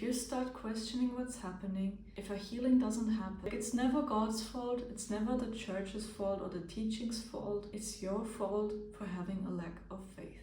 you start questioning what's happening, if a healing doesn't happen, it's never God's fault, it's never the church's fault or the teaching's fault, it's your fault for having a lack of faith.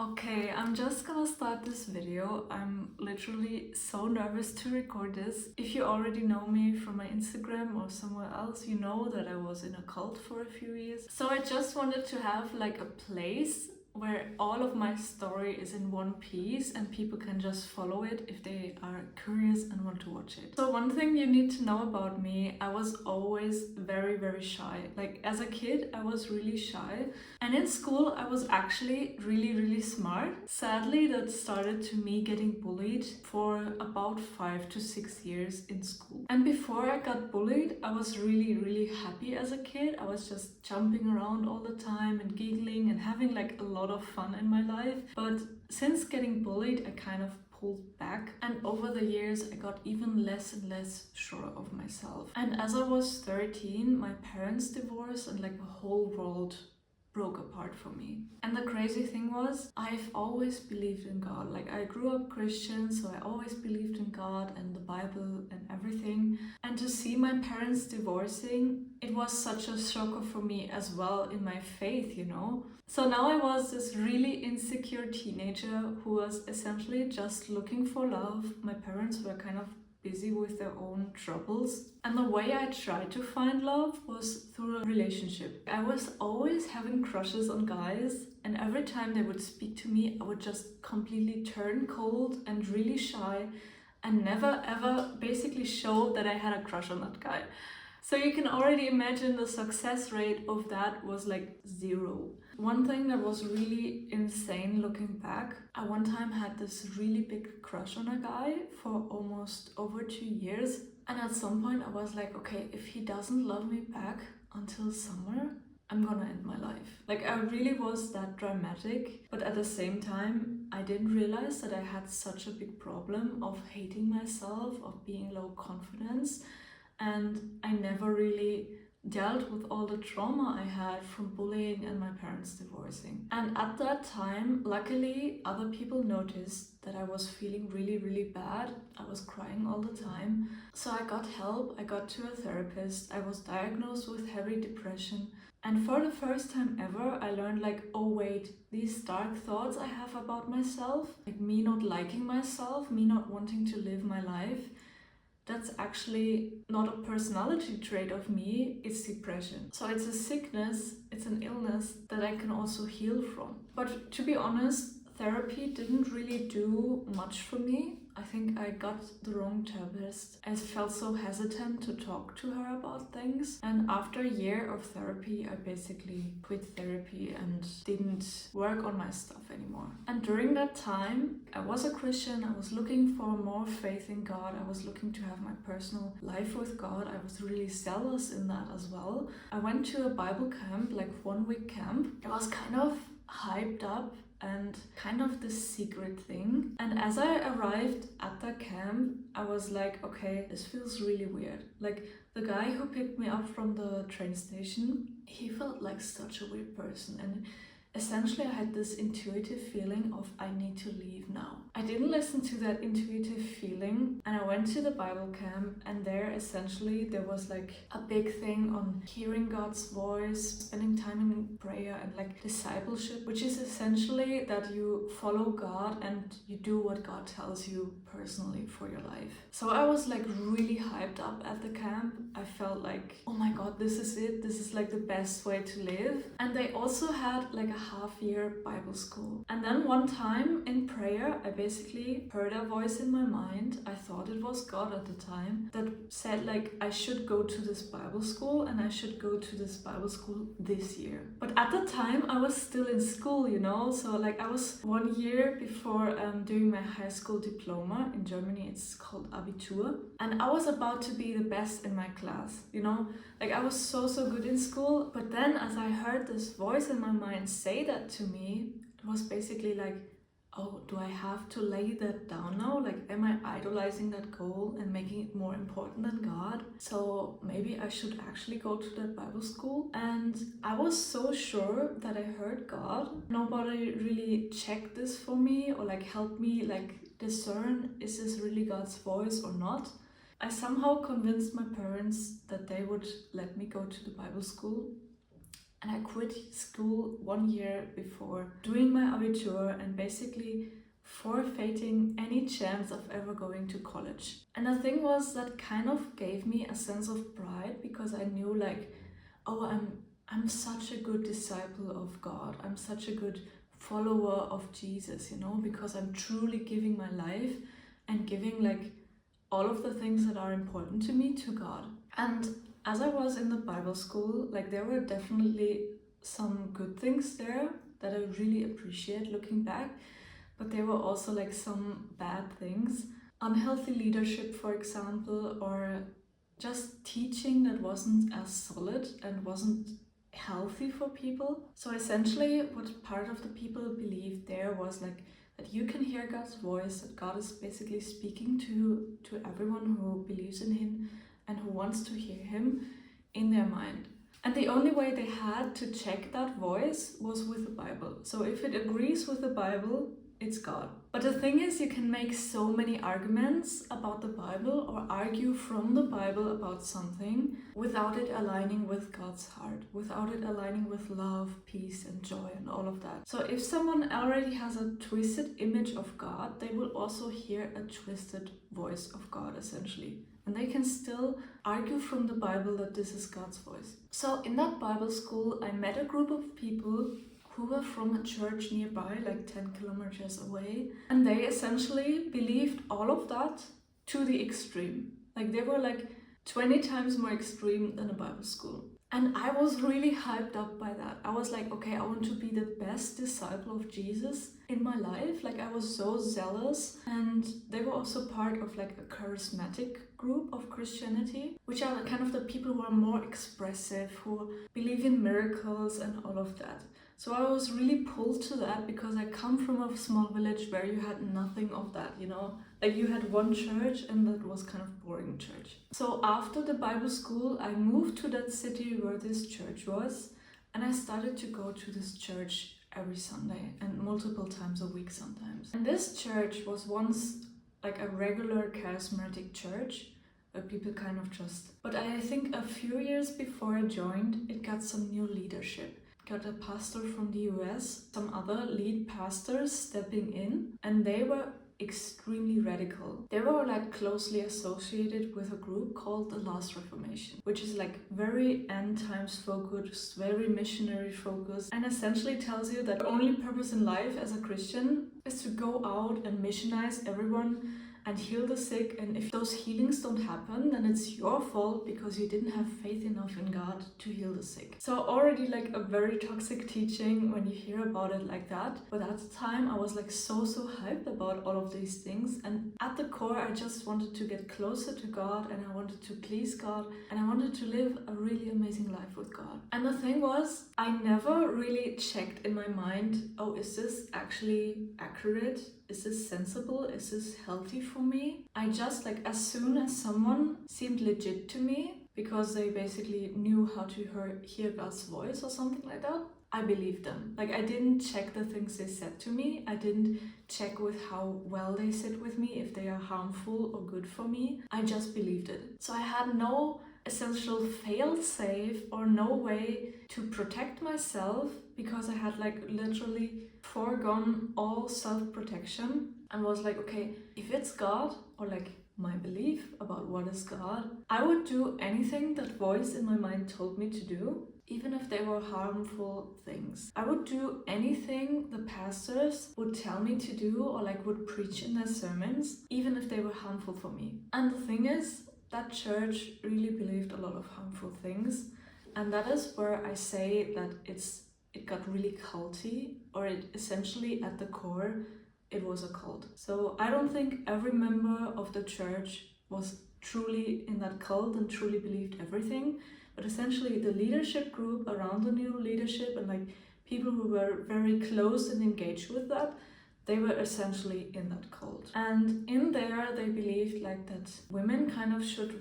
Okay, I'm just gonna start this video. I'm literally so nervous to record this. If you already know me from my Instagram or somewhere else, you know that I was in a cult for a few years. So I just wanted to have like a place where all of my story is in one piece and people can just follow it if they are curious and want to watch it. So one thing you need to know about me, I was always very shy. Like as a kid, I was really shy. And in school, I was actually really smart. Sadly, that started to me getting bullied for about 5 to 6 years in school. And before I got bullied, I was really happy as a kid. I was just jumping around all the time and giggling and having like a lot of fun in my life. But since getting bullied, I kind of pulled back, and over the years I got even less and less sure of myself. And as I was 13, my parents divorced and like the whole world broke apart for me. And the crazy thing was, I've always believed in God. Like I grew up Christian, so I always believed in God and the Bible and everything. And to see my parents divorcing, it was such a shocker for me as well in my faith, you know. So now I was this really insecure teenager who was essentially just looking for love. My parents were kind of busy with their own troubles. And the way I tried to find love was through a relationship. I was always having crushes on guys, and every time they would speak to me, I would just completely turn cold and really shy and never ever basically show that I had a crush on that guy. So you can already imagine the success rate of that was like 0. One thing that was really insane looking back, I one time had this really big crush on a guy for almost over 2 years. And at some point I was like, okay, if he doesn't love me back until summer, I'm gonna end my life. Like I really was that dramatic, but at the same time, I didn't realize that I had such a big problem of hating myself, of being low confidence. And I never really dealt with all the trauma I had from bullying and my parents divorcing. And at that time, luckily, other people noticed that I was feeling really bad. I was crying all the time. So I got help, I got to a therapist, I was diagnosed with heavy depression. And for the first time ever, I learned like, oh wait, these dark thoughts I have about myself, like me not liking myself, me not wanting to live my life, that's actually not a personality trait of me, it's depression. So it's a sickness, it's an illness that I can also heal from. But to be honest, therapy didn't really do much for me. I think I got the wrong therapist. I felt so hesitant to talk to her about things. And after a year of therapy, I basically quit therapy and didn't work on my stuff anymore. And during that time, I was a Christian. I was looking for more faith in God. I was looking to have my personal life with God. I was really zealous in that as well. I went to a Bible camp, like 1-week camp. It was kind of hyped up and kind of this secret thing. And as I arrived at the camp, I was like, okay, this feels really weird. Like the guy who picked me up from the train station, he felt like such a weird person. And essentially I had this intuitive feeling of I need to leave now. I didn't listen to that intuitive feeling, and I went to the Bible camp, and there essentially there was like a big thing on hearing God's voice, spending time in prayer, and like discipleship, which is essentially that you follow God and you do what God tells you personally for your life. So I was like really hyped up at the camp. I felt like, oh my God, this is it. This is like the best way to live. And they also had like a half-year Bible school. And then one time in prayer, I basically heard a voice in my mind. I thought it was God at the time that said like I should go to this Bible school and I should go to this Bible school this year. But at the time I was still in school, you know, so like I was 1 year before doing my high school diploma. In Germany it's called Abitur, and I was about to be the best in my class, you know, like I was so good in school. But then as I heard this voice in my mind say that to me, it was basically like, oh, do I have to lay that down now? Like, am I idolizing that goal and making it more important than God? So maybe I should actually go to that Bible school. And I was so sure that I heard God. Nobody really checked this for me or like helped me like discern, is this really God's voice or not, I somehow convinced my parents that they would let me go to the Bible school. And I quit school 1 year before doing my Abitur and basically forfeiting any chance of ever going to college. And the thing was, that kind of gave me a sense of pride, because I knew like, oh, I'm such a good disciple of God. I'm such a good follower of Jesus, you know, because I'm truly giving my life and giving like all of the things that are important to me to God. And as I was in the Bible school, like there were definitely some good things there that I really appreciate looking back, but there were also like some bad things. Unhealthy leadership, for example, or just teaching that wasn't as solid and wasn't healthy for people. So essentially what part of the people believed there was like that you can hear God's voice, that God is basically speaking to everyone who believes in him and who wants to hear him in their mind. And the only way they had to check that voice was with the Bible. So if it agrees with the Bible, it's God. But the thing is, you can make so many arguments about the Bible or argue from the Bible about something without it aligning with God's heart, without it aligning with love, peace, and joy, and all of that. So if someone already has a twisted image of God, they will also hear a twisted voice of God, essentially. And they can still argue from the Bible that this is God's voice. So in that Bible school, I met a group of people who were from a church nearby, like 10 kilometers away. And they essentially believed all of that to the extreme. Like they were like 20 times more extreme than a Bible school. And I was really hyped up by that. I was like, okay, I want to be the best disciple of Jesus in my life. Like I was so zealous. And they were also part of like a charismatic group of Christianity, which are kind of the people who are more expressive, who believe in miracles and all of that. So I was really pulled to that because I come from a small village where you had nothing of that, you know? Like you had one church and that was kind of boring church. So after the Bible school, I moved to that city where this church was, and I started to go to this church every Sunday and multiple times a week sometimes. And this church was once like a regular charismatic church where people kind of just... But I think a few years before I joined, it got some new leadership. Got a pastor from the US, some other lead pastors stepping in, and they were extremely radical. They were like closely associated with a group called the Last Reformation, which is like very end times focused, very missionary focused, and essentially tells you that the only purpose in life as a Christian is to go out and missionize everyone and heal the sick, and if those healings don't happen, then it's your fault because you didn't have faith enough in God to heal the sick. So already like a very toxic teaching when you hear about it like that. But at the time I was like so hyped about all of these things, and at the core I just wanted to get closer to God, and I wanted to please God, and I wanted to live a really amazing life with God. And the thing was, I never really checked in my mind, oh, is this actually accurate? Is this sensible? Is this healthy for me? I just like, as soon as someone seemed legit to me because they basically knew how to hear God's voice or something like that, I believed them. Like I didn't check the things they said to me. I didn't check with how well they sit with me, if they are harmful or good for me. I just believed it. So I had no essential fail-safe or no way to protect myself, because I had like literally foregone all self-protection and was like, okay, if it's God or like my belief about what is God, I would do anything that voice in my mind told me to do, even if they were harmful things. I would do anything the pastors would tell me to do or like would preach in their sermons, even if they were harmful for me. And the thing is, that church really believed a lot of harmful things, and that is where I say that it got really culty, or it essentially at the core it was a cult. So I don't think every member of the church was truly in that cult and truly believed everything, but essentially the leadership group around the new leadership and like people who were very close and engaged with that, they were essentially in that cult. And in there they believed like that women kind of should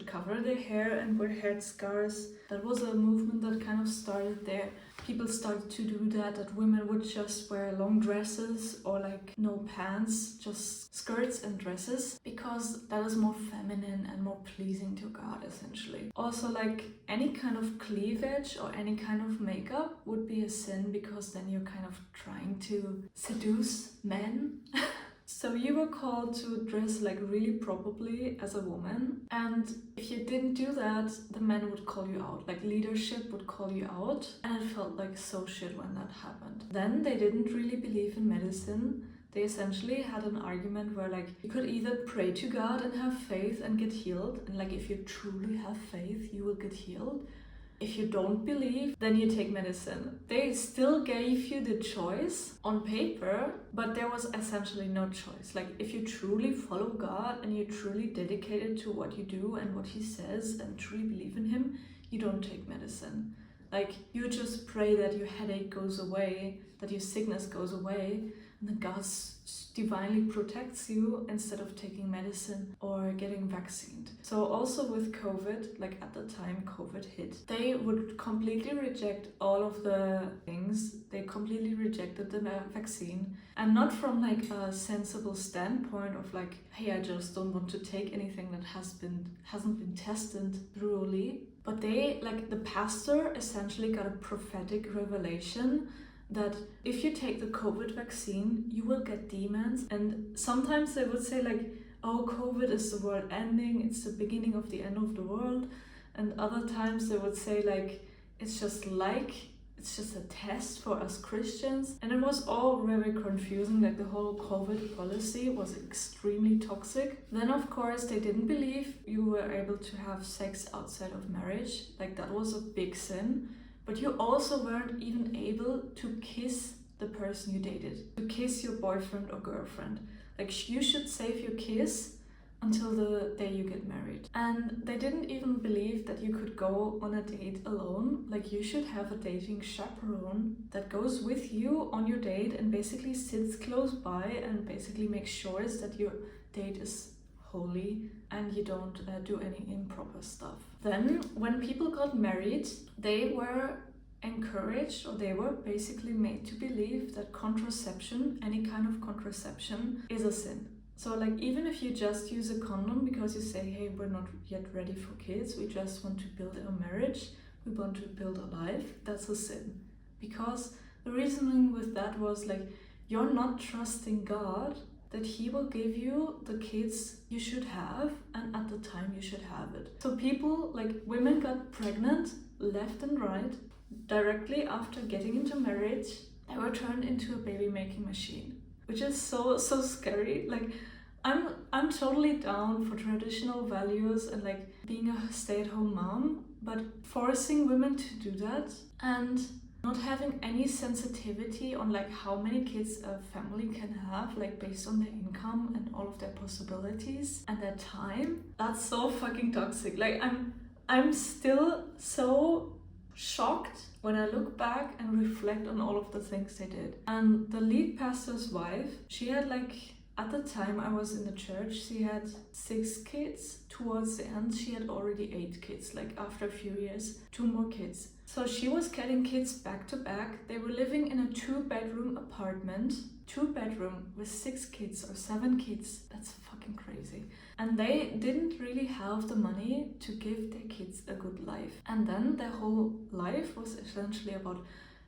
cover their hair and wear headscarves. That was a movement that kind of started there. People started to do that women would just wear long dresses or like no pants, just skirts and dresses, because that is more feminine and more pleasing to God, essentially. Also, like any kind of cleavage or any kind of makeup would be a sin, because then you're kind of trying to seduce men. So you were called to dress like really properly as a woman, and if you didn't do that, the men would call you out, like leadership would call you out, and it felt like so shit when that happened. Then they didn't really believe in medicine. They essentially had an argument where like you could either pray to God and have faith and get healed, and like if you truly have faith, you will get healed. If you don't believe, then you take medicine. They still gave you the choice on paper, but there was essentially no choice. Like if you truly follow God and you're truly dedicated to what you do and what He says and truly believe in Him, you don't take medicine. Like you just pray that your headache goes away, that your sickness goes away, and that God divinely protects you instead of taking medicine or getting vaccinated. So also with COVID, like at the time COVID hit, they would completely reject all of the things. They completely rejected the vaccine, and not from like a sensible standpoint of like, hey, I just don't want to take anything that hasn't been tested thoroughly. But they, like the pastor essentially got a prophetic revelation that if you take the COVID vaccine, you will get demons. And sometimes they would say like, oh, COVID is the world ending, it's the beginning of the end of the world. And other times they would say like, it's just a test for us Christians. And it was all very confusing, like the whole COVID policy was extremely toxic. Then of course they didn't believe you were able to have sex outside of marriage, like that was a big sin. But you also weren't even able to kiss the person you dated, to kiss your boyfriend or girlfriend. Like you should save your kiss until the day you get married. And they didn't even believe that you could go on a date alone. Like you should have a dating chaperone that goes with you on your date and basically sits close by and basically makes sure that your date is holy and you don't do any improper stuff. Then when people got married, they were encouraged, or they were basically made to believe that contraception, any kind of contraception, is a sin. So like even if you just use a condom because you say, hey, we're not yet ready for kids, we just want to build a marriage, we want to build a life, that's a sin. Because the reasoning with that was like, you're not trusting God that He will give you the kids you should have and at the time you should have it. So people, like women got pregnant left and right. Directly after getting into marriage, they were turned into a baby making machine, which is so scary. Like I'm totally down for traditional values and like being a stay-at-home mom, but forcing women to do that and not having any sensitivity on like how many kids a family can have, like based on their income and all of their possibilities and their time, that's so fucking toxic. Like I'm still so shocked when I look back and reflect on all of the things they did. And the lead pastor's wife, she had like, at the time I was in the church, she had 6 kids. Towards the end, she had already 8 kids, like after a few years, 2 more kids. So she was getting kids back to back. They were living in a 2-bedroom apartment, 2-bedroom with 6 kids or 7 kids. That's fucking crazy. And they didn't really have the money to give their kids a good life. And then their whole life was essentially about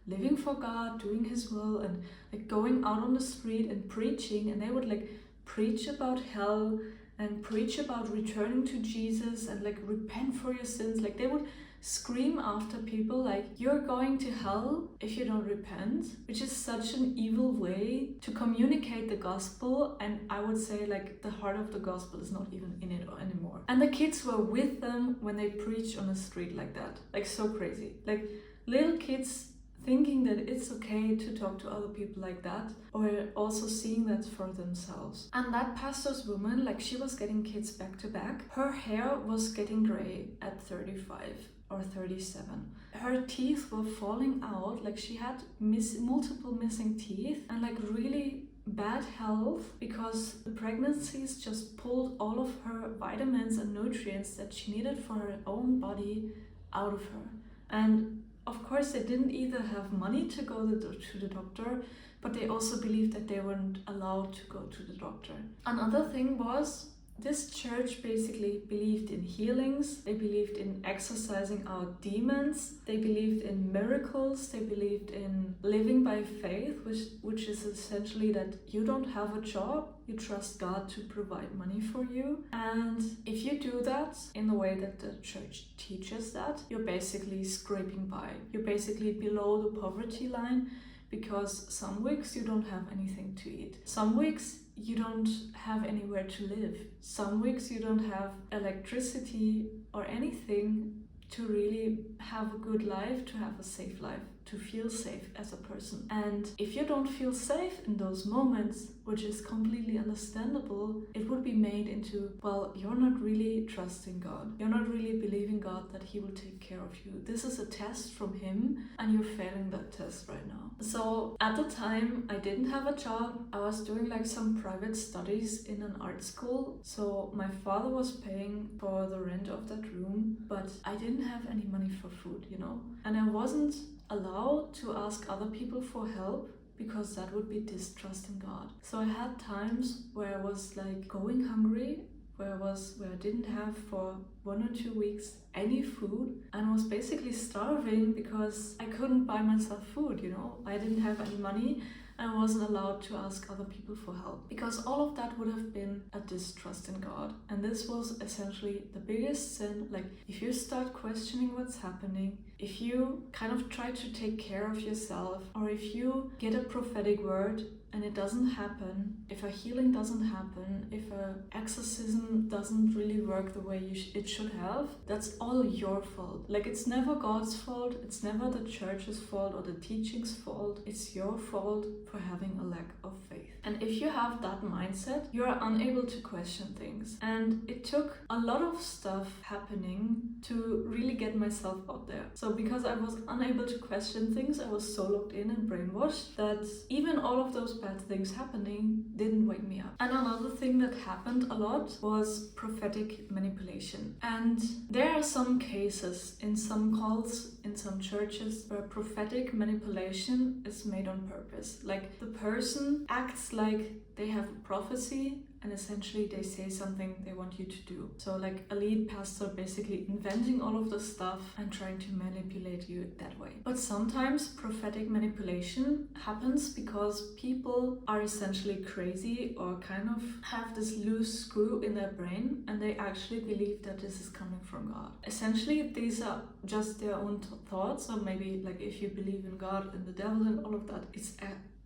living for God, doing His will, and like going out on the street and preaching. And they would like preach about hell and preach about returning to Jesus and like repent for your sins. Like they would scream after people like, you're going to hell if you don't repent, which is such an evil way to communicate the gospel. And I would say like the heart of the gospel is not even in it anymore. And the kids were with them when they preached on the street like that. Like so crazy. Like little kids thinking that it's okay to talk to other people like that, or also seeing that for themselves. And that pastor's woman, like she was getting kids back to back. Her hair was getting gray at 35 or 37. Her teeth were falling out, like she had multiple missing teeth, and like really bad health because the pregnancies just pulled all of her vitamins and nutrients that she needed for her own body out of her. And of course, they didn't either have money to go to the doctor, but they also believed that they weren't allowed to go to the doctor. Another thing was, this church basically believed in healings, they believed in exorcising out demons, they believed in miracles, they believed in living by faith, which is essentially that you don't have a job, you trust God to provide money for you. And if you do that in the way that the church teaches that, you're basically scraping by. You're basically below the poverty line, because some weeks you don't have anything to eat. Some weeks you don't have anywhere to live. Some weeks you don't have electricity or anything to really have a good life, to have a safe life, to feel safe as a person. And if you don't feel safe in those moments, which is completely understandable, it would be made into, well, you're not really trusting God. You're not really believing God that He will take care of you. This is a test from Him and you're failing that test right now. So at the time, I didn't have a job. I was doing like some private studies in an art school. So my father was paying for the rent of that room, but I didn't have any money for food, you know? And I wasn't allowed to ask other people for help, because that would be distrusting God. So I had times where I was like going hungry, where I didn't have for 1 or 2 weeks any food, and was basically starving because I couldn't buy myself food, you know? I didn't have any money, and I wasn't allowed to ask other people for help, because all of that would have been a distrust in God. And this was essentially the biggest sin. Like, if you start questioning what's happening, if you kind of try to take care of yourself, or if you get a prophetic word and it doesn't happen, if a healing doesn't happen, if an exorcism doesn't really work the way it should have, that's all your fault. Like, it's never God's fault, it's never the church's fault or the teaching's fault, it's your fault for having a lack of faith. And if you have that mindset, you are unable to question things. And it took a lot of stuff happening to really get myself out there. So because I was unable to question things, I was so locked in and brainwashed that even all of those bad things happening didn't wake me up. And another thing that happened a lot was prophetic manipulation. And there are some cases in some cults, in some churches, where prophetic manipulation is made on purpose. Like, the person acts like they have a prophecy, and essentially they say something they want you to do. So like a lead pastor basically inventing all of the stuff and trying to manipulate you that way. But sometimes prophetic manipulation happens because people are essentially crazy, or kind of have this loose screw in their brain, and they actually believe that this is coming from God. Essentially, these are just their own thoughts, or maybe like if you believe in God and the devil and all of that, it's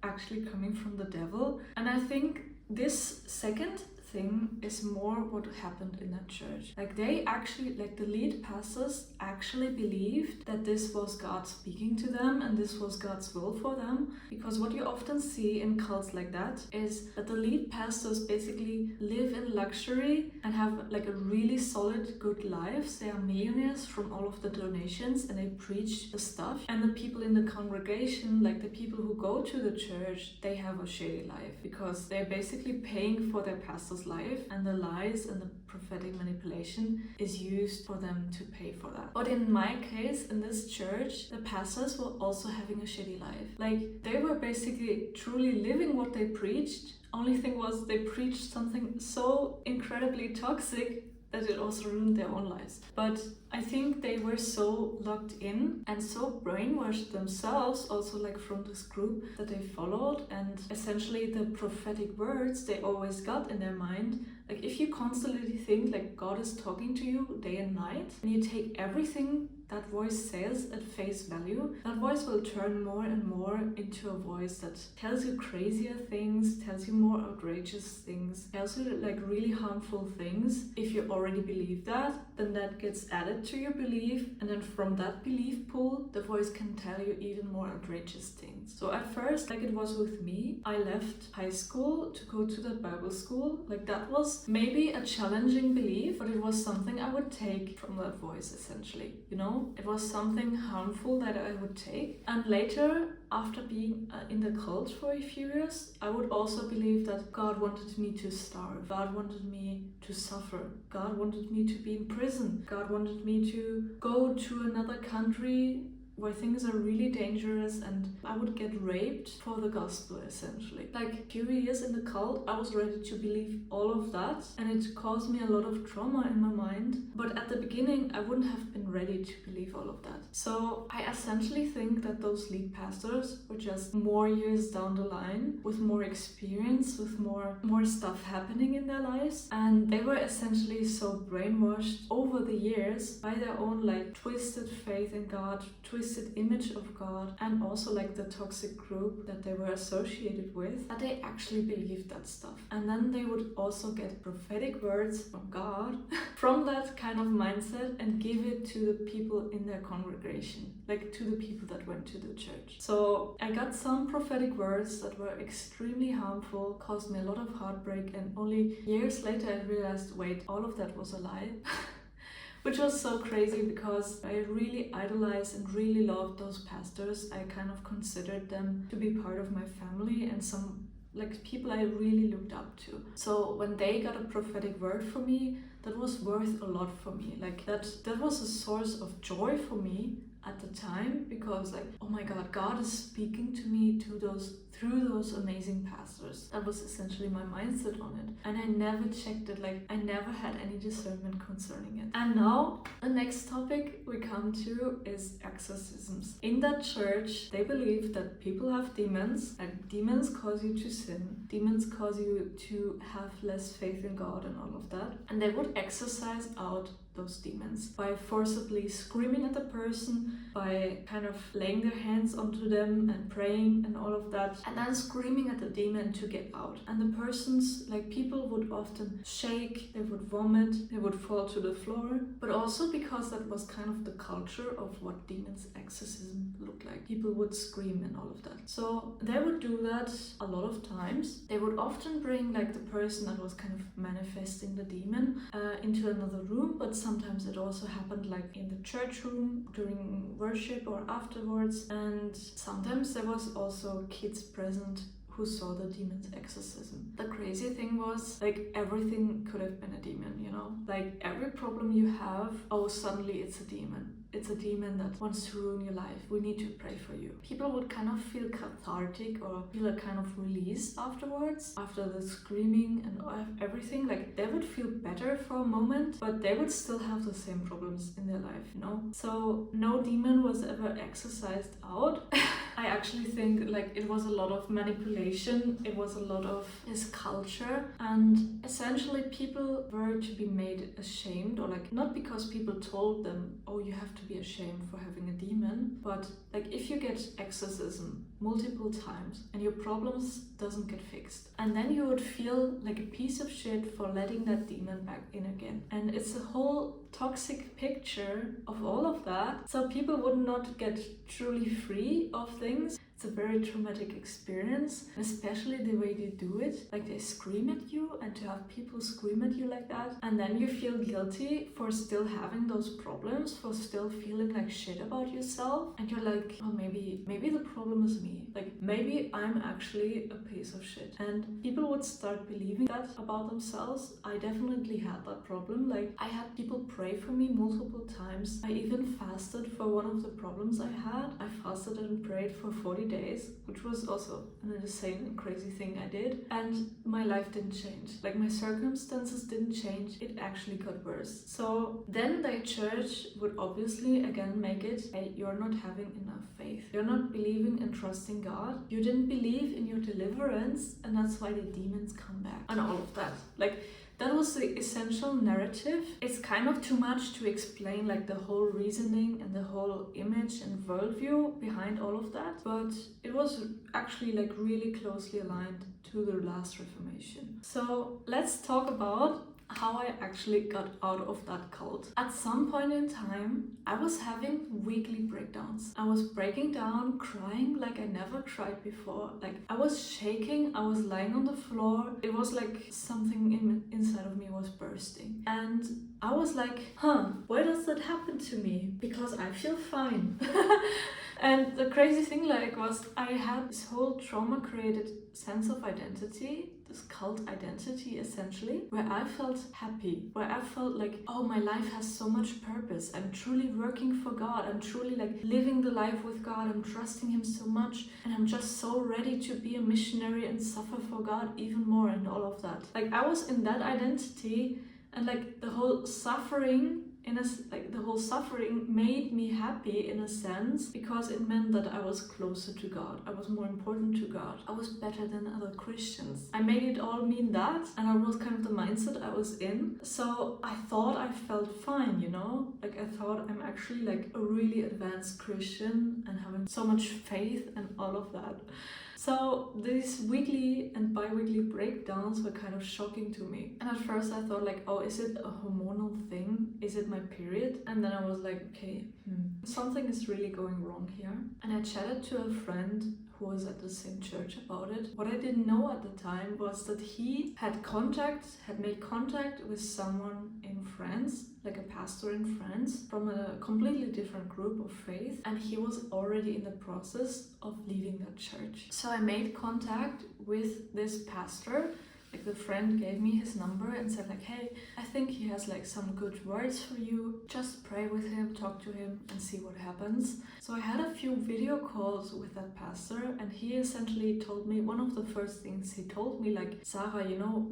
actually coming from the devil. And I think this second thing is more what happened in that church. Like, they actually, like the lead pastors actually believed that this was God speaking to them and this was God's will for them. Because what you often see in cults like that is that the lead pastors basically live in luxury and have like a really solid, good lives. They are millionaires from all of the donations, and they preach the stuff. And the people in the congregation, like the people who go to the church, they have a shady life because they're basically paying for their pastor's life, and the lies and the prophetic manipulation is used for them to pay for that. But in my case, in this church, the pastors were also having a shitty life. Like, they were basically truly living what they preached. Only thing was, they preached something so incredibly toxic that it also ruined their own lives. But I think they were so locked in and so brainwashed themselves, also like from this group that they followed, and essentially the prophetic words they always got in their mind. Like, if you constantly think like God is talking to you day and night, and you take everything that voice says at face value, that voice will turn more and more into a voice that tells you crazier things, tells you more outrageous things, tells you like really harmful things. If you already believe that, then that gets added to your belief, and then from that belief pool, the voice can tell you even more outrageous things. So at first, like it was with me, I left high school to go to that Bible school. Like, that was maybe a challenging belief, but it was something I would take from that voice essentially, you know? know, it was something harmful that I would take. And later, after being in the cult for a few years, I would also believe that God wanted me to starve. God wanted me to suffer. God wanted me to be in prison. God wanted me to go to another country where things are really dangerous, and I would get raped for the gospel, essentially. Like a few years in the cult, I was ready to believe all of that, and it caused me a lot of trauma in my mind. But at the beginning, I wouldn't have been ready to believe all of that. So I essentially think that those lead pastors were just more years down the line, with more experience, with more stuff happening in their lives, and they were essentially so brainwashed over the years by their own like twisted faith in God, twisted image of God, and also like the toxic group that they were associated with, that they actually believed that stuff. And then they would also get prophetic words from God from that kind of mindset and give it to the people in their congregation, like to the people that went to the church. So I got some prophetic words that were extremely harmful, caused me a lot of heartbreak, and only years later I realized, wait, all of that was a lie. Which was so crazy because I really idolized and really loved those pastors. I kind of considered them to be part of my family and some like people I really looked up to. So when they got a prophetic word for me, that was worth a lot for me. Like that was a source of joy for me at the time, because like, oh my God, God is speaking to me through those amazing pastors. That was essentially my mindset on it. And I never checked it, like I never had any discernment concerning it. And now the next topic we come to is exorcisms. In that church, they believe that people have demons, and demons cause you to sin. Demons cause you to have less faith in God and all of that. And they would exorcise out those demons by forcibly screaming at the person, by kind of laying their hands onto them and praying and all of that, and then screaming at the demon to get out. And the persons, like people would often shake, they would vomit, they would fall to the floor, but also because that was kind of the culture of what demons exorcism looked like. People would scream and all of that. So they would do that a lot of times. They would often bring like the person that was kind of manifesting the demon into another room, but sometimes it also happened like in the church room during worship or afterwards, and sometimes there was also kids present who saw the demon's exorcism. The crazy thing was, like, everything could have been a demon, you know? Like, every problem you have, oh, suddenly it's a demon. It's a demon that wants to ruin your life. We need to pray for you. People would kind of feel cathartic or feel a kind of release afterwards, after the screaming and everything. Like, they would feel better for a moment, but they would still have the same problems in their life, you know? So no demon was ever exorcised out. I actually think like it was a lot of manipulation, it was a lot of this culture, and essentially people were to be made ashamed, or like not because people told them, oh, you have to be ashamed for having a demon, but like if you get exorcism multiple times and your problems doesn't get fixed, and then you would feel like a piece of shit for letting that demon back in again. And it's a whole toxic picture of all of that, so people would not get truly free of things. It's a very traumatic experience, especially the way they do it. Like they scream at you, and to have people scream at you like that, and then you feel guilty for still having those problems, for still feeling like shit about yourself, and you're like, oh, maybe the problem is me. Like maybe I'm actually a piece of shit. And people would start believing that about themselves. I definitely had that problem. Like I had people pray for me multiple times. I even fasted for one of the problems I had. I fasted and prayed for 40 days, which was also an insane and crazy thing I did, and my life didn't change. Like my circumstances didn't change, it actually got worse. So then the church would obviously again make it, hey, you're not having enough faith, you're not believing and trusting God, you didn't believe in your deliverance, and that's why the demons come back, and all of that. Like that was the essential narrative. It's kind of too much to explain like the whole reasoning and the whole image and worldview behind all of that, but it was actually like really closely aligned to the last Reformation. So let's talk about how I actually got out of that cult. At some point in time, I was having weekly breakdowns. I was breaking down, crying like I never cried before. Like I was shaking, I was lying on the floor. It was like something inside of me was bursting. And I was like, why does that happen to me? Because I feel fine. And the crazy thing was I had this whole trauma created sense of identity, this cult identity essentially, where I felt happy, where I felt like, oh, my life has so much purpose. I'm truly working for God. I'm truly living the life with God. I'm trusting Him so much. And I'm just so ready to be a missionary and suffer for God even more and all of that. I was in that identity, and the whole suffering the whole suffering made me happy in a sense, because it meant that I was closer to God. I was more important to God. I was better than other Christians. I made it all mean that, and that was kind of the mindset I was in. So I thought I felt fine, I thought I'm actually a really advanced Christian and having so much faith and all of that. So these weekly and bi-weekly breakdowns were kind of shocking to me. And at first I thought oh, is it a hormonal thing? Is it my period? And then I was like, okay, something is really going wrong here. And I chatted to a friend who was at the same church about it. What I didn't know at the time was that he had made contact with someone in France, a pastor in France, from a completely different group of faith, and he was already in the process of leaving that church. So I made contact with this pastor. The friend gave me his number and said hey, I think he has some good words for you. Just pray with him, talk to him and see what happens. So I had a few video calls with that pastor, and he essentially told me, one of the first things he told me, Sara,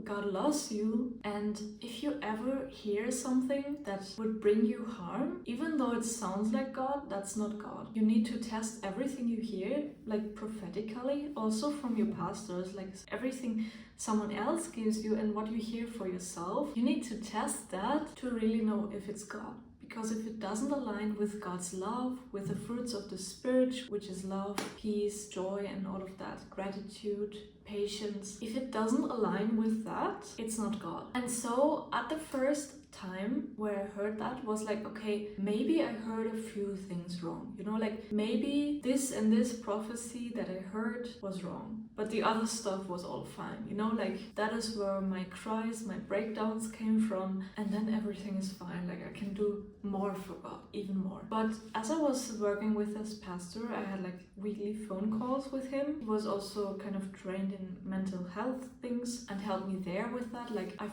God loves you, and if you ever hear something that would bring you harm, even though it sounds like God, that's not God. You need to test everything you hear, prophetically, also from your pastors, everything someone else gives you and what you hear for yourself. You need to test that to really know if it's God. Because if it doesn't align with God's love, with the fruits of the Spirit, which is love, peace, joy, and all of that, gratitude, patience, if it doesn't align with that, it's not God. And so at the first time where I heard that was okay, maybe I heard a few things wrong. Maybe this and this prophecy that I heard was wrong, but the other stuff was all fine. That is where my cries, my breakdowns came from, and then everything is fine. I can do more for God, even more. But as I was working with this pastor, I had weekly phone calls with him. He was also kind of trained in mental health things and helped me there with that.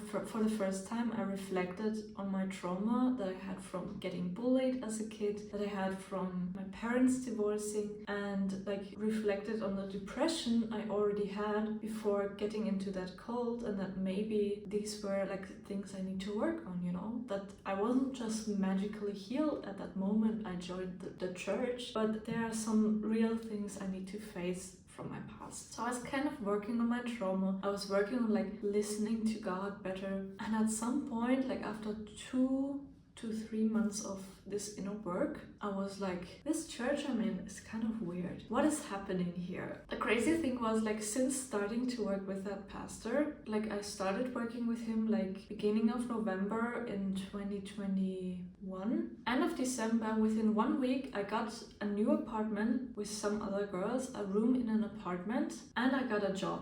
For the first time, I reflected on my trauma that I had from getting bullied as a kid, that I had from my parents divorcing, and reflected on the depression I already had before getting into that cult, and that maybe these were things I need to work on, that I wasn't just magically healed at that moment I joined the church, but there are some real things I need to face from my past. So I was kind of working on my trauma. I was working on listening to God better. And at some point, after 2 to 3 months of this inner work, I was this church I'm in is kind of weird. What is happening here? The crazy thing was since starting to work with that pastor, I started working with him beginning of November in 2021. End of December, within 1 week, I got a new apartment with some other girls, a room in an apartment, and I got a job.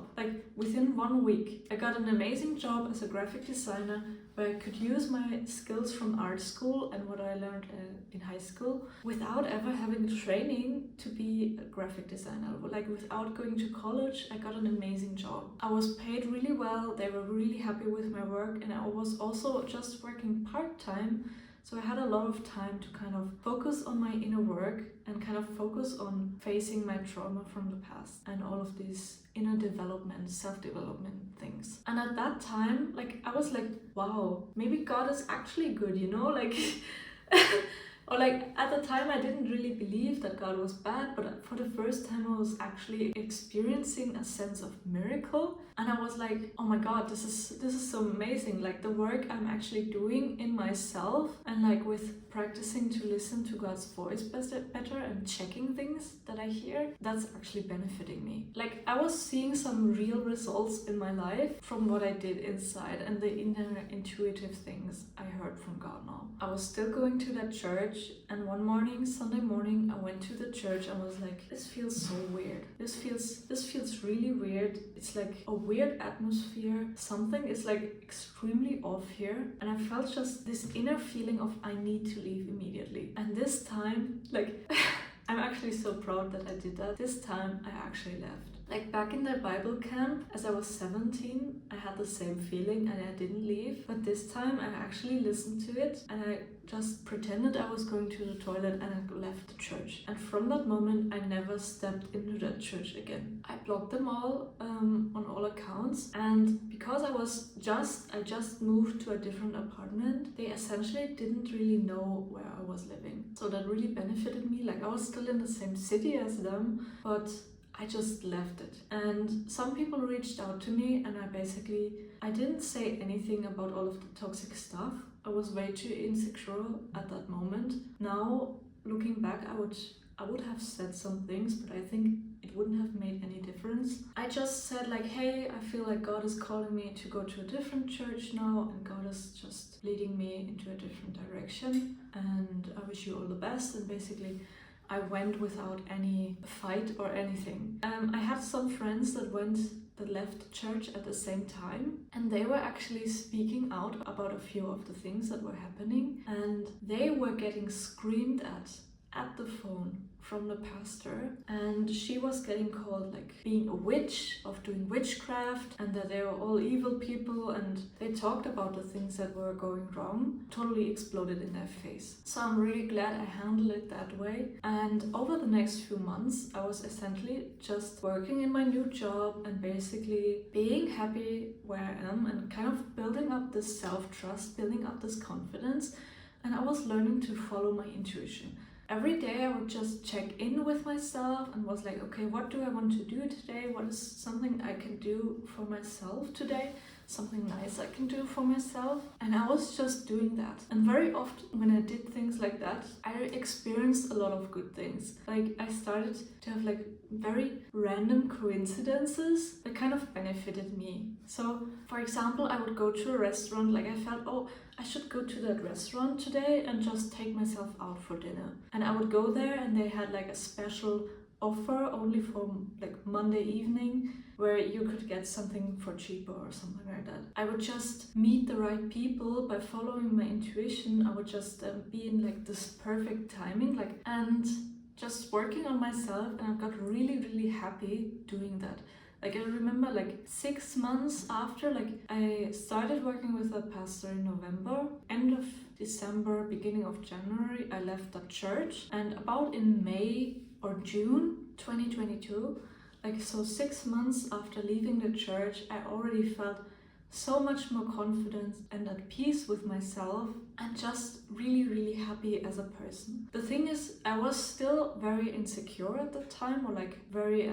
Within 1 week, I got an amazing job as a graphic designer, where I could use my skills from art school and what I learned in high school without ever having training to be a graphic designer. Without going to college, I got an amazing job. I was paid really well, they were really happy with my work, and I was also just working part-time. So I had a lot of time to kind of focus on my inner work and kind of focus on facing my trauma from the past and all of these inner development, self-development things. And at that time, I was wow, maybe God is actually good, Or like at the time I didn't really believe that God was bad, but for the first time I was actually experiencing a sense of miracle. And I was like, oh my God, this is so amazing. Like the work I'm actually doing in myself, and like with practicing to listen to God's voice better and checking things that I hear, that's actually benefiting me. Like I was seeing some real results in my life from what I did inside and the inner intuitive things I heard from God now. I was still going to that church, and one morning, Sunday morning, I went to the church and was like, this feels so weird. This feels really weird. It's like a weird atmosphere. Something is like extremely off here. And I felt just this inner feeling of I need to leave immediately. And this time, like I'm actually so proud that I did that. This time I actually left. Like back in the Bible camp, as I was 17, I had the same feeling and I didn't leave. But this time I actually listened to it and I just pretended I was going to the toilet and I left the church. And from that moment, I never stepped into that church again. I blocked them all on all accounts. And because I just moved to a different apartment, they essentially didn't really know where I was living. So that really benefited me. Like I was still in the same city as them, but I just left it. And some people reached out to me and I didn't say anything about all of the toxic stuff. I was way too insecure at that moment. Now, looking back, I would have said some things, but I think it wouldn't have made any difference. I just said like, hey, I feel like God is calling me to go to a different church now, and God is just leading me into a different direction, and I wish you all the best. And basically I went without any fight or anything. I had some friends that left church at the same time, and they were actually speaking out about a few of the things that were happening, and they were getting screamed at the phone from the pastor, and she was getting called like being a witch, of doing witchcraft, and that they were all evil people, and they talked about the things that were going wrong, totally exploded in their face. So I'm really glad I handled it that way. And over the next few months, I was essentially just working in my new job and basically being happy where I am and kind of building up this self-trust, building up this confidence, and I was learning to follow my intuition. Every day I would just check in with myself and was like, okay, what do I want to do today? What is something I can do for myself today? Something nice I can do for myself? And I was just doing that. And very often when I did things like that, I experienced a lot of good things. Like I started to have like very random coincidences that kind of benefited me. So for example, I would go to a restaurant, like I felt, oh, I should go to that restaurant today and just take myself out for dinner. And I would go there and they had like a special offer only for like Monday evening where you could get something for cheaper or something like that. I would just meet the right people by following my intuition. I would just be in like this perfect timing, and just working on myself, and I got really, really happy doing that. Like I remember like 6 months after, like I started working with a pastor in November, end of December, beginning of January, I left the church, and about in May or June 2022, like so 6 months after leaving the church, I already felt so much more confidence and at peace with myself and just really, really happy as a person. The thing is, I was still very insecure at the time, or like very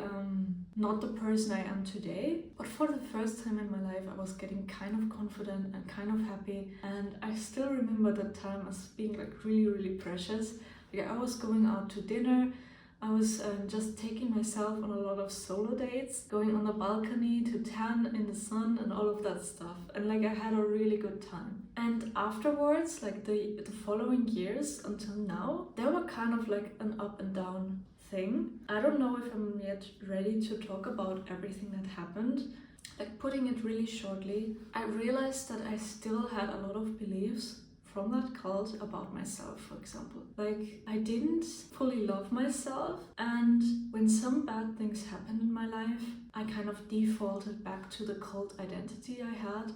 not the person I am today. But for the first time in my life, I was getting kind of confident and kind of happy. And I still remember that time as being like really, really precious. Like I was going out to dinner. I was just taking myself on a lot of solo dates, going on the balcony to tan in the sun and all of that stuff. And like I had a really good time. And afterwards, like the following years until now, they were kind of like an up and down thing. I don't know if I'm yet ready to talk about everything that happened. Like putting it really shortly, I realized that I still had a lot of beliefs from that cult about myself, for example. Like I didn't fully love myself, and when some bad things happened in my life, I kind of defaulted back to the cult identity I had.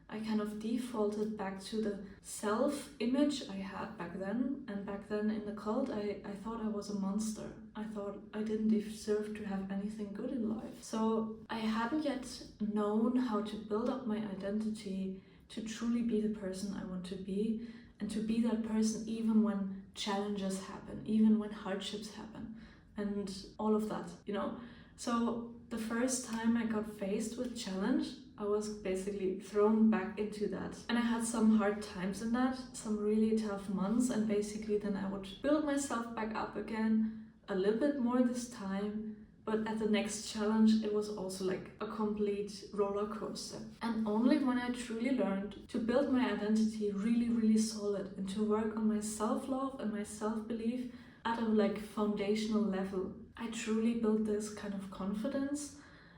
I kind of defaulted back to the self-image I had back then, and back then in the cult I thought I was a monster. I thought I didn't deserve to have anything good in life. So I hadn't yet known how to build up my identity to truly be the person I want to be, and to be that person even when challenges happen, even when hardships happen, and all of that, you know. So the first time I got faced with challenge, I was basically thrown back into that. And I had some hard times in that, some really tough months, and basically then I would build myself back up again, a little bit more this time. But at the next challenge, it was also like a complete roller coaster. And only when I truly learned to build my identity really, really solid and to work on my self-love and my self-belief at a like foundational level, I truly built this kind of confidence,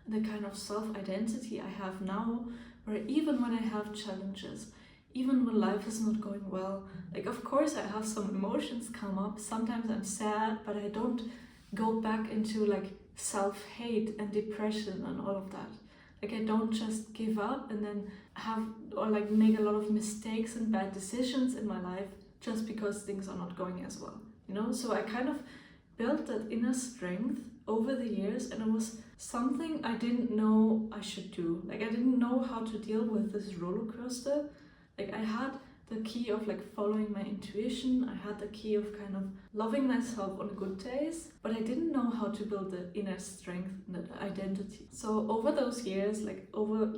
the kind of self-identity I have now, where even when I have challenges, even when life is not going well, like of course I have some emotions come up, sometimes I'm sad, but I don't go back into like self-hate and depression and all of that. Like I don't just give up and then have or like make a lot of mistakes and bad decisions in my life just because things are not going as well, you know. So I kind of built that inner strength over the years, and it was something I didn't know I should do. Like I didn't know how to deal with this roller coaster. Like I had the key of like following my intuition, I had the key of kind of loving myself on good days, but I didn't know how to build the inner strength and the identity. So over those years, like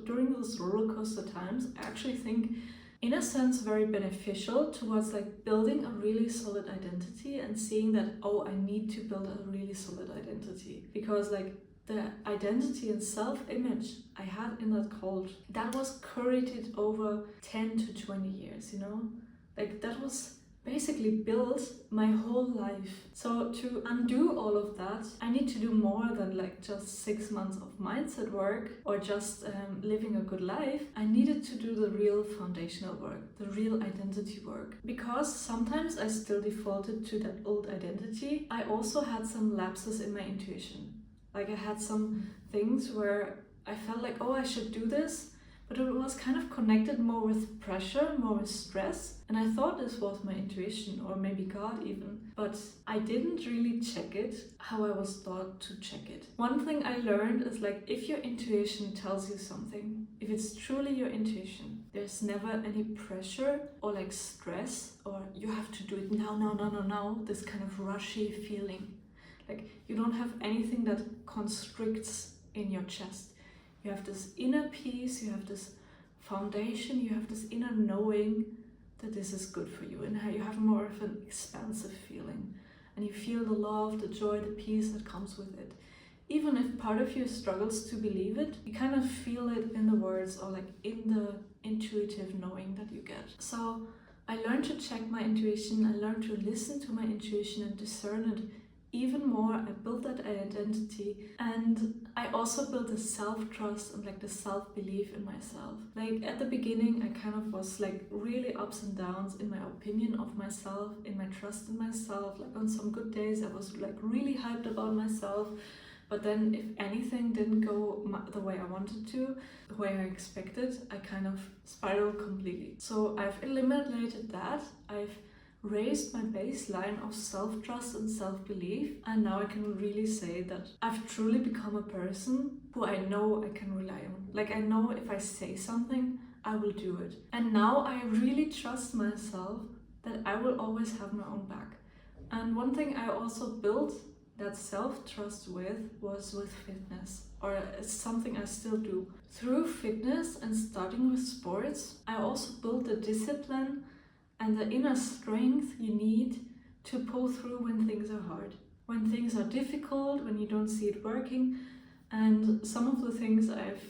during those roller coaster times, I actually think in a sense very beneficial towards like building a really solid identity and seeing that, oh, I need to build a really solid identity, because like the identity and self-image I had in that cult, that was curated over 10 to 20 years, you know? Like that was basically built my whole life. So to undo all of that, I need to do more than like just 6 months of mindset work or just living a good life. I needed to do the real foundational work, the real identity work. Because sometimes I still defaulted to that old identity, I also had some lapses in my intuition. Like I had some things where I felt like, oh, I should do this, but it was kind of connected more with pressure, more with stress. And I thought this was my intuition, or maybe God even, but I didn't really check it how I was taught to check it. One thing I learned is like, if your intuition tells you something, if it's truly your intuition, there's never any pressure or like stress, or you have to do it now, this kind of rushy feeling. Like you don't have anything that constricts in your chest. You have this inner peace, you have this foundation, you have this inner knowing that this is good for you, and you have more of an expansive feeling, and you feel the love, the joy, the peace that comes with it. Even if part of you struggles to believe it, you kind of feel it in the words or like in the intuitive knowing that you get. So I learned to check my intuition, I learned to listen to my intuition and discern it even more. I built that identity, and I also built the self-trust and like the self-belief in myself. Like at the beginning, I kind of was like really ups and downs in my opinion of myself, in my trust in myself. Like on some good days, I was like really hyped about myself. But then if anything didn't go the way I wanted to, the way I expected, I kind of spiraled completely. So I've eliminated that. I've raised my baseline of self-trust and self-belief, and now I can really say that I've truly become a person who I know I can rely on. Like I know if I say something, I will do it. And now I really trust myself that I will always have my own back. And one thing I also built that self-trust was with fitness, or it's something I still do. Through fitness and starting with sports, I also built the discipline and the inner strength you need to pull through when things are hard, when things are difficult, when you don't see it working. And some of the things I've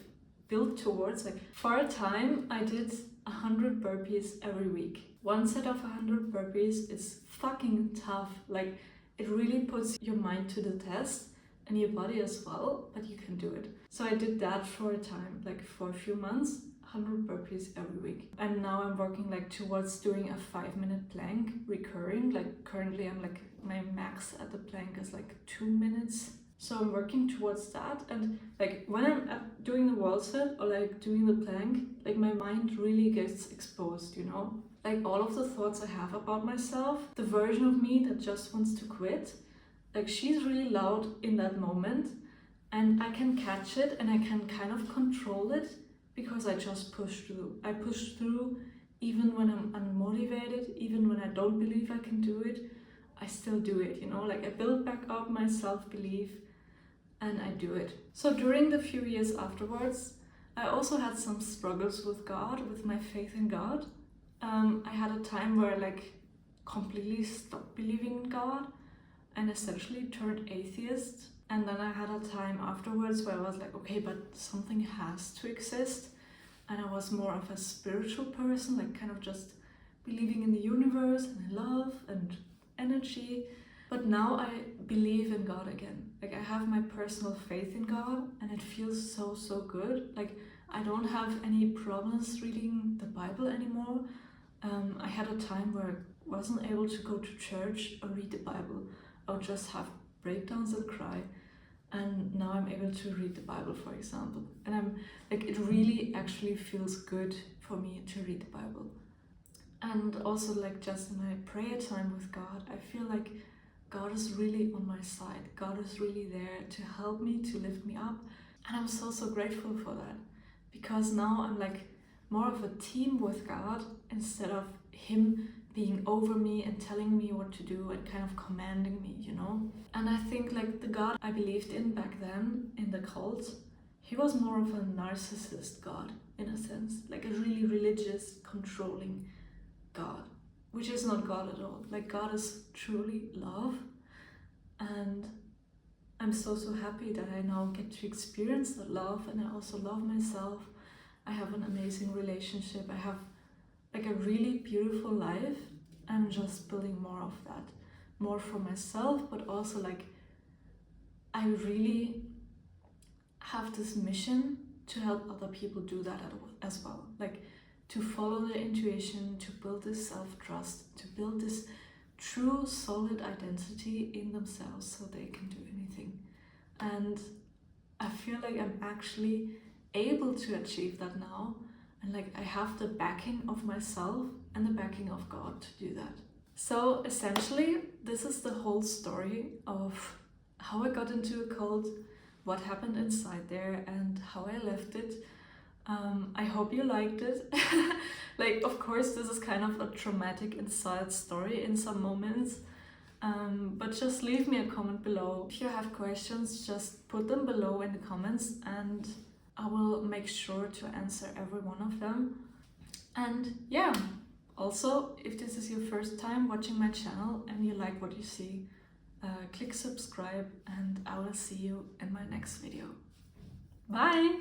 built towards, like for a time, I did 100 burpees every week. One set of 100 burpees is fucking tough. Like it really puts your mind to the test and your body as well, but you can do it. So I did that for a time, like for a few months. 100 burpees every week. And now I'm working like towards doing a 5-minute plank recurring. Like currently I'm like, my max at the plank is like 2 minutes. So I'm working towards that. And like when I'm doing the wall sit or like doing the plank, like my mind really gets exposed, you know? Like all of the thoughts I have about myself, the version of me that just wants to quit, like she's really loud in that moment, and I can catch it and I can kind of control it, because I just push through. I push through even when I'm unmotivated, even when I don't believe I can do it, I still do it, you know, like I build back up my self-belief and I do it. So during the few years afterwards, I also had some struggles with God, with my faith in God. I had a time where I like completely stopped believing in God and essentially turned atheist. And then I had a time afterwards where I was like, okay, but something has to exist. And I was more of a spiritual person, like kind of just believing in the universe and in love and energy. But now I believe in God again. Like I have my personal faith in God and it feels so, so good. Like I don't have any problems reading the Bible anymore. I had a time where I wasn't able to go to church or read the Bible. I would just have breakdowns and cry. And now I'm able to read the Bible, for example. And I'm like, it really actually feels good for me to read the Bible. And also like just in my prayer time with God, I feel like God is really on my side. God is really there to help me, to lift me up. And I'm so, so grateful for that. Because now I'm like more of a team with God instead of Him being over me and telling me what to do and kind of commanding me, you know? And I think like the God I believed in back then in the cult, he was more of a narcissist God in a sense, like a really religious, controlling God, which is not God at all. Like God is truly love, and I'm so, so happy that I now get to experience that love, and I also love myself. I have an amazing relationship. I have like a really beautiful life. I'm just building more of that, more for myself, but also like I really have this mission to help other people do that as well. Like to follow their intuition, to build this self-trust, to build this true solid identity in themselves so they can do anything. And I feel like I'm actually able to achieve that now, and like I have the backing of myself and the backing of God to do that. So essentially this is the whole story of how I got into a cult, what happened inside there, and how I left it. I hope you liked it. Like, of course, this is kind of a traumatic and sad story in some moments. But just leave me a comment below. If you have questions, just put them below in the comments and I will make sure to answer every one of them. And yeah, also, if this is your first time watching my channel and you like what you see, click subscribe and I will see you in my next video. Bye!